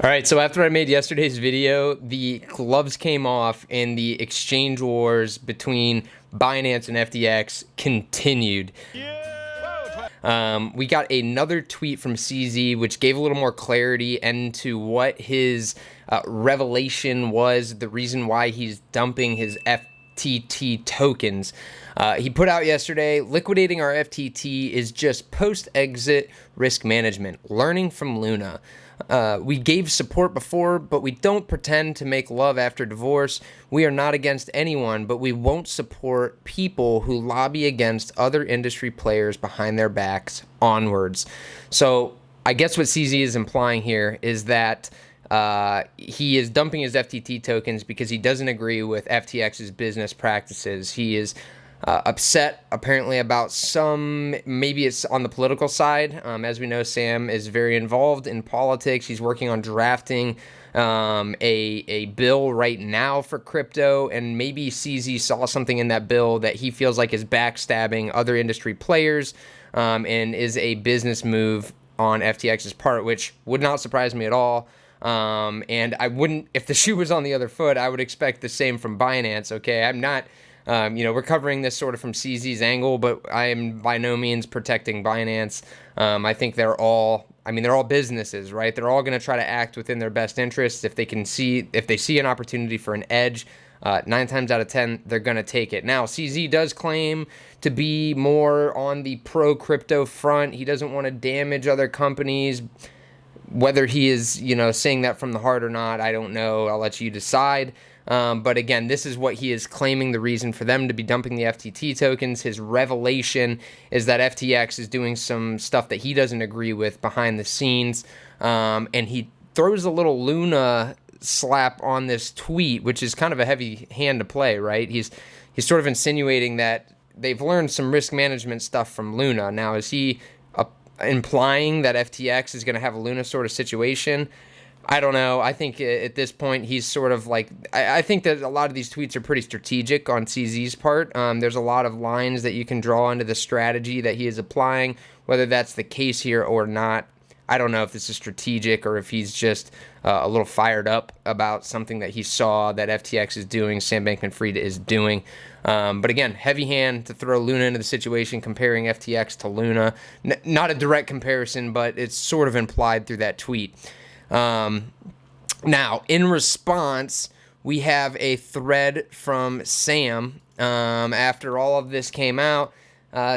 All right, so after I made yesterday's video, the gloves came off and the exchange wars between Binance and FTX continued. We got another tweet from CZ which gave a little more clarity into what his revelation was, the reason why he's dumping his FTT tokens. He put out yesterday, liquidating our FTT is just post-exit risk management, learning from Luna. We gave support before, but we don't pretend to make love after divorce. We are not against anyone, but we won't support people who lobby against other industry players behind their backs onwards. So I guess what CZ is implying here is that he is dumping his FTT tokens because he doesn't agree with FTX's business practices. He is upset apparently about maybe it's on the political side. As we know, Sam is very involved in politics. He's working on drafting a bill right now for crypto, and maybe CZ saw something in that bill that he feels like is backstabbing other industry players, and is a business move on FTX's part, which would not surprise me at all. And I wouldn't, if the shoe was on the other foot, I would expect the same from Binance. Okay, I'm not. We're covering this sort of from CZ's angle, but I am by no means protecting Binance. I think they're all businesses, right? They're all going to try to act within their best interests. If they see an opportunity for an edge, 9 times out of 10, they're going to take it. Now, CZ does claim to be more on the pro-crypto front. He doesn't want to damage other companies. Whether he is, saying that from the heart or not, I don't know. I'll let you decide. But again, this is what he is claiming the reason for them to be dumping the FTT tokens. His revelation is that FTX is doing some stuff that he doesn't agree with behind the scenes. And he throws a little Luna slap on this tweet, which is kind of a heavy hand to play, right? He's sort of insinuating that they've learned some risk management stuff from Luna. Now, is he implying that FTX is going to have a Luna sort of situation? I don't know. I think at this point he's sort of like, I think that a lot of these tweets are pretty strategic on CZ's part. There's a lot of lines that you can draw into the strategy that he is applying. Whether that's the case here or not, I don't know if this is strategic or if he's just a little fired up about something that he saw that FTX is doing, Sam Bankman-Fried is doing. But again, heavy hand to throw Luna into the situation, comparing FTX to Luna. Not a direct comparison, but it's sort of implied through that tweet. Now, in response, we have a thread from Sam. After all of this came out,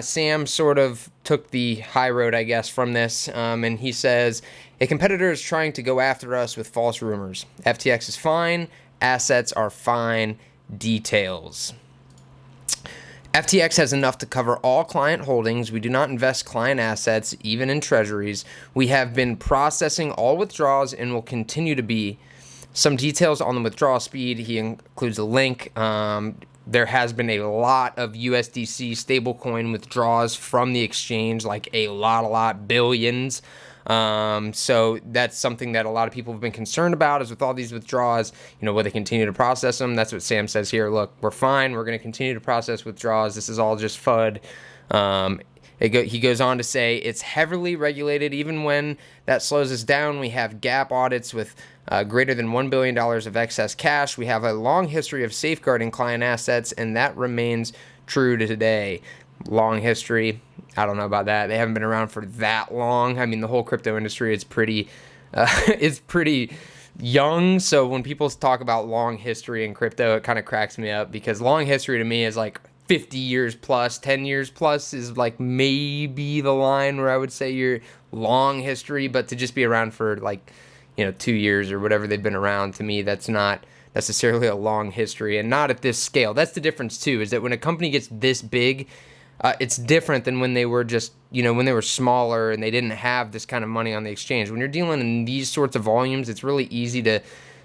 Sam sort of took the high road, I guess, from this, and he says, a competitor is trying to go after us with false rumors. FTX is fine. Assets are fine. Details. FTX has enough to cover all client holdings. We do not invest client assets, even in treasuries. We have been processing all withdrawals and will continue to be. Some details on the withdrawal speed. He includes a link. There has been a lot of USDC stablecoin withdrawals from the exchange, like a lot, billions. So that's something that a lot of people have been concerned about, is with all these withdrawals, will they continue to process them? That's what Sam says here. Look, we're fine. We're going to continue to process withdrawals. This is all just FUD. He goes on to say it's heavily regulated. Even when that slows us down, we have gap audits with greater than $1 billion of excess cash. We have a long history of safeguarding client assets, and that remains true to today. Long history. I don't know about that. They haven't been around for that long. I mean, the whole crypto industry is pretty young. So when people talk about long history in crypto, it kind of cracks me up, because long history to me is like 50 years plus, 10 years plus is like maybe the line where I would say you're long history. But to just be around for 2 years or whatever they've been around, to me, that's not necessarily a long history, and not at this scale. That's the difference too, is that when a company gets this big, it's different than when they were just, when they were smaller and they didn't have this kind of money on the exchange. When you're dealing in these sorts of volumes, it's really easy to,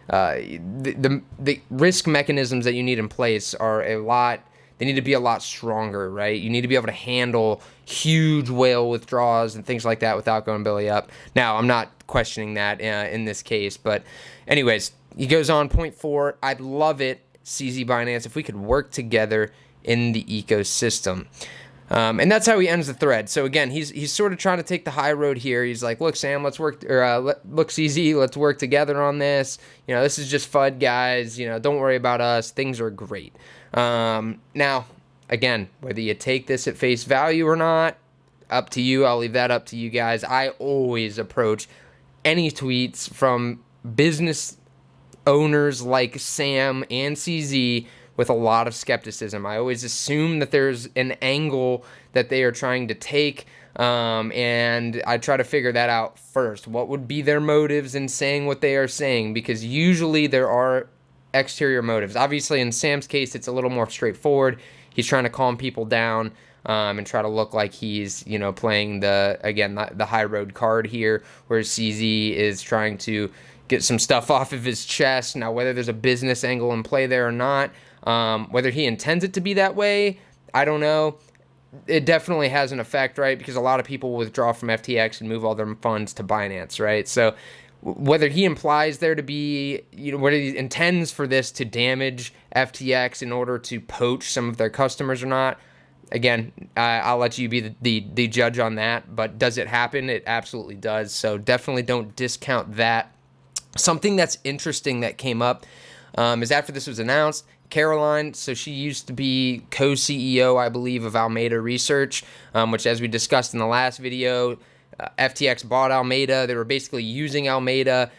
the risk mechanisms that you need in place are they need to be a lot stronger, right? You need to be able to handle huge whale withdrawals and things like that without going belly up. Now, I'm not questioning that in this case, but anyways, he goes on, point 4, I'd love it, CZ Binance, if we could work together in the ecosystem. And that's how he ends the thread. So again, he's sort of trying to take the high road here. He's like, "Look, Sam, let's work, or look, CZ, let's work together on this. This is just FUD, guys. Don't worry about us. Things are great." Now, again, whether you take this at face value or not, up to you. I'll leave that up to you guys. I always approach any tweets from business owners like Sam and CZ with a lot of skepticism. I always assume that there's an angle that they are trying to take, and I try to figure that out first. What would be their motives in saying what they are saying? Because usually there are exterior motives. Obviously, in Sam's case, it's a little more straightforward. He's trying to calm people down and try to look like he's, playing the high road card here, whereas CZ is trying to get some stuff off of his chest. Now, whether there's a business angle in play there or not, whether he intends it to be that way, I don't know. It definitely has an effect, right? Because a lot of people withdraw from FTX and move all their funds to Binance, right? So whether he implies there to be, whether he intends for this to damage FTX in order to poach some of their customers or not, again, I'll let you be the judge on that. But does it happen? It absolutely does. So definitely don't discount that. Something that's interesting that came up is after this was announced, Caroline, so she used to be co-CEO, I believe, of Alameda Research, which, as we discussed in the last video, FTX bought Alameda. They were basically using Alameda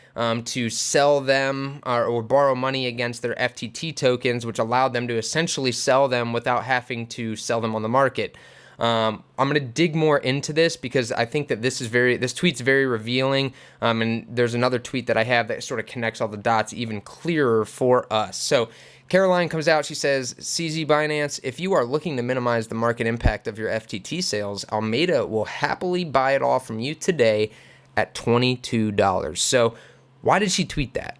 to sell them or borrow money against their FTT tokens, which allowed them to essentially sell them without having to sell them on the market. I'm going to dig more into this because I think that this tweet's very revealing, and there's another tweet that I have that sort of connects all the dots even clearer for us. So Caroline comes out, she says, "CZ Binance, if you are looking to minimize the market impact of your FTT sales, Alameda will happily buy it all from you today at $22. So why did she tweet that?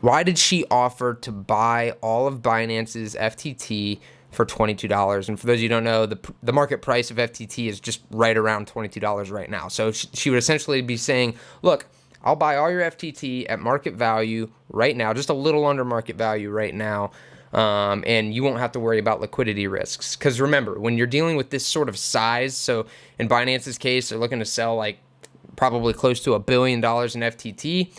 Why did she offer to buy all of Binance's FTT for $22? And for those of you who don't know, the market price of FTT is just right around $22 right now. So she would essentially be saying, look, I'll buy all your FTT at market value right now, just a little under market value right now, and you won't have to worry about liquidity risks. Because remember, when you're dealing with this sort of size, so in Binance's case, they're looking to sell like probably close to $1 billion in FTT.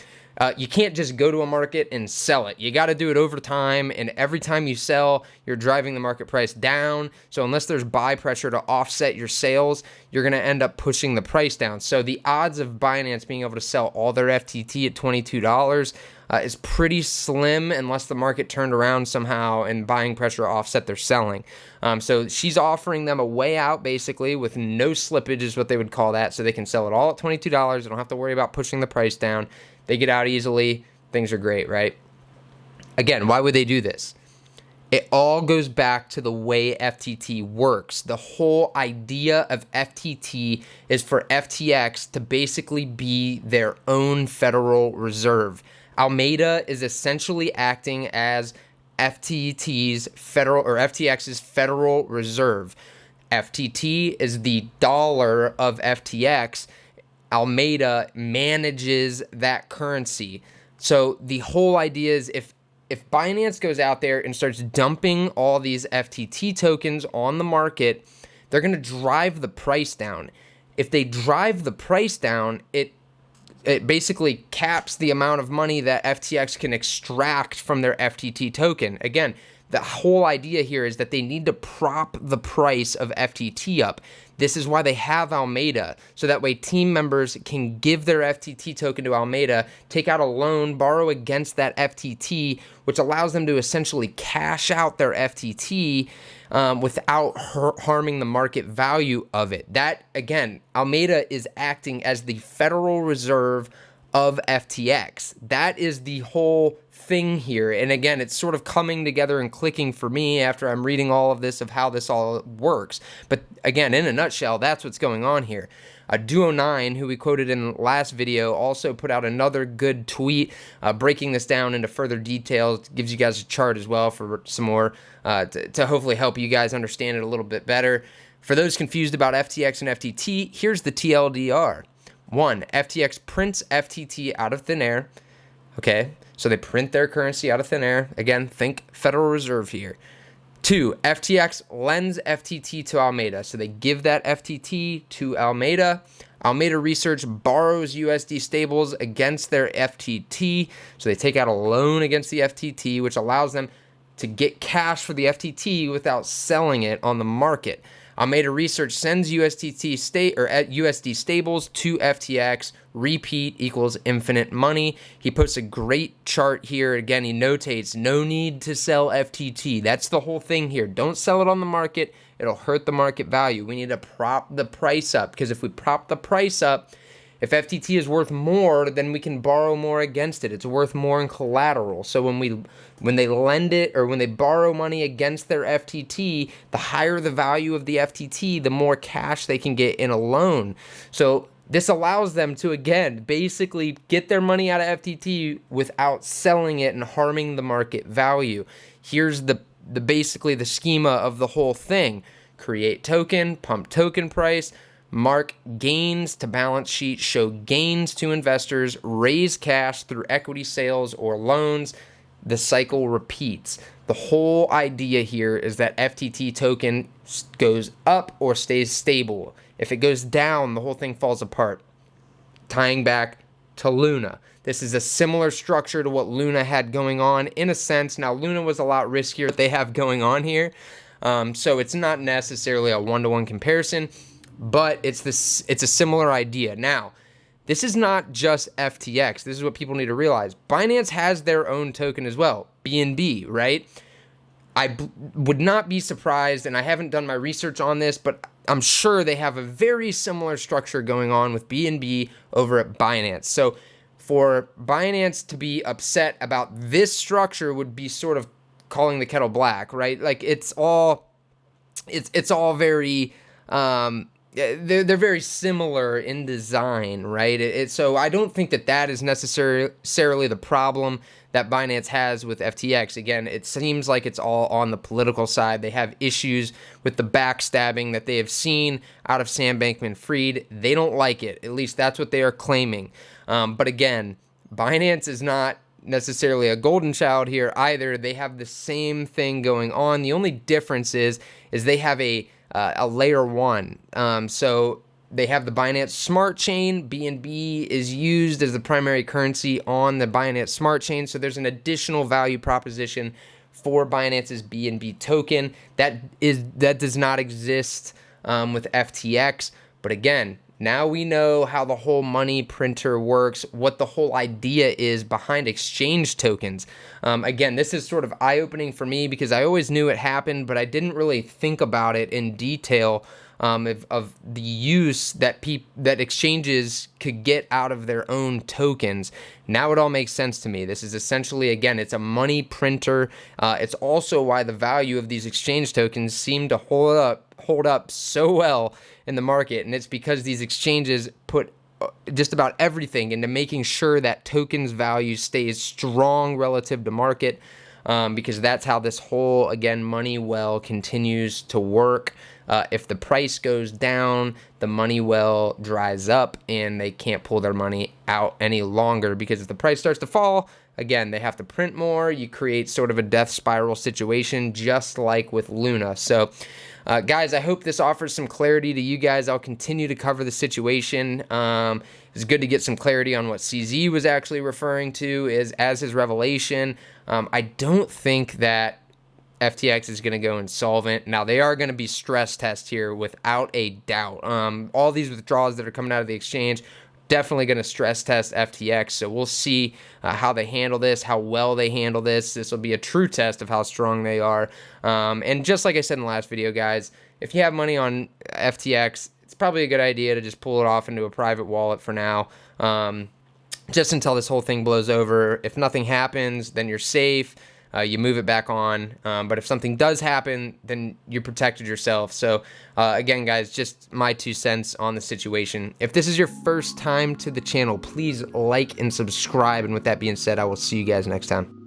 You can't just go to a market and sell it. You got to do it over time, and every time you sell, you're driving the market price down. So unless there's buy pressure to offset your sales, you're going to end up pushing the price down. So the odds of Binance being able to sell all their FTT at $22 is pretty slim unless the market turned around somehow and buying pressure offset their selling. So she's offering them a way out, basically, with no slippage is what they would call that, so they can sell it all at $22. They don't have to worry about pushing the price down. They get out easily. Things are great, right? Again, why would they do this? It all goes back to the way FTT works. The whole idea of FTT is for FTX to basically be their own Federal Reserve. Alameda is essentially acting as FTT's federal or FTX's Federal Reserve. FTT is the dollar of FTX. Alameda manages that currency. So the whole idea is if Binance goes out there and starts dumping all these FTT tokens on the market, they're going to drive the price down. If they drive the price down, it basically caps the amount of money that FTX can extract from their FTT token. Again, the whole idea here is that they need to prop the price of FTT up. This is why they have Alameda, so that way team members can give their FTT token to Alameda, take out a loan, borrow against that FTT, which allows them to essentially cash out their FTT without harming the market value of it. That, again, Alameda is acting as the Federal Reserve of FTX. That is the whole thing here. And again, it's sort of coming together and clicking for me after I'm reading all of this of how this all works. But again, in a nutshell, that's what's going on here. Duo9, who we quoted in the last video, also put out another good tweet breaking this down into further details. Gives you guys a chart as well for some more to hopefully help you guys understand it a little bit better. For those confused about FTX and FTT, here's the TLDR. 1, FTX prints FTT out of thin air. Okay, so they print their currency out of thin air. Again, think Federal Reserve here. Two, FTX lends FTT to Alameda. So they give that FTT to Alameda. Alameda Research borrows USD stables against their FTT. So they take out a loan against the FTT, which allows them to get cash for the FTT without selling it on the market. Alameda Research sends USD stables to FTX. Repeat equals infinite money. He puts a great chart here. Again, he notates no need to sell FTT. That's the whole thing here. Don't sell it on the market. It'll hurt the market value. We need to prop the price up, because if we prop the price up, if FTT is worth more, then we can borrow more against it. It's worth more in collateral. So when they lend it, or when they borrow money against their FTT, the higher the value of the FTT, the more cash they can get in a loan. So this allows them to, again, basically get their money out of FTT without selling it and harming the market value. Here's basically the schema of the whole thing. Create token, pump token price, mark gains to balance sheet, show gains to investors, raise cash through equity sales or loans. The cycle repeats. The whole idea here is that FTT token goes up or stays stable. If it goes down, the whole thing falls apart. Tying back to Luna. This is a similar structure to what Luna had going on in a sense. Now, Luna was a lot riskier what they have going on here. So it's not necessarily a one-to-one comparison, but it's a similar idea. Now, this is not just FTX. This is what people need to realize. Binance has their own token as well, BNB, right? I would not be surprised, and I haven't done my research on this, but I'm sure they have a very similar structure going on with BNB over at Binance. So for Binance to be upset about this structure would be sort of calling the kettle black, right? Like it's all very they're very similar in design, right? So I don't think that is necessarily the problem that Binance has with FTX. Again, it seems like it's all on the political side. They have issues with the backstabbing that they have seen out of Sam Bankman-Fried. They don't like it. At least that's what they are claiming. But again, Binance is not necessarily a golden child here either. They have the same thing going on. The only difference is they have a layer one. So they have the Binance Smart Chain. BNB is used as the primary currency on the Binance Smart Chain. So there's an additional value proposition for Binance's BNB token that does not exist with FTX. But again, now we know how the whole money printer works, what the whole idea is behind exchange tokens. Again, this is sort of eye-opening for me because I always knew it happened, but I didn't really think about it in detail of the use that exchanges could get out of their own tokens. Now it all makes sense to me. This is essentially, again, it's a money printer. It's also why the value of these exchange tokens seem to hold up so well in the market, and it's because these exchanges put just about everything into making sure that tokens value stays strong relative to market, because that's how this whole, again, money well continues to work. If the price goes down, the money well dries up and they can't pull their money out any longer, because if the price starts to fall, again, they have to print more. You create sort of a death spiral situation, just like with Luna. So guys, I hope this offers some clarity to you guys. I'll continue to cover the situation. It's good to get some clarity on what CZ was actually referring to as his revelation. I don't think that FTX is going to go insolvent. Now, they are going to be stress test here without a doubt. All these withdrawals that are coming out of the exchange, definitely going to stress test FTX. So we'll see how they handle this, how well they handle this. This will be a true test of how strong they are. And just like I said in the last video, guys, if you have money on FTX, it's probably a good idea to just pull it off into a private wallet for now, just until this whole thing blows over. If nothing happens, then you're safe. You move it back on. But if something does happen, then you protected yourself. So again, guys, just my 2 cents on the situation. If this is your first time to the channel, please like and subscribe. And with that being said, I will see you guys next time.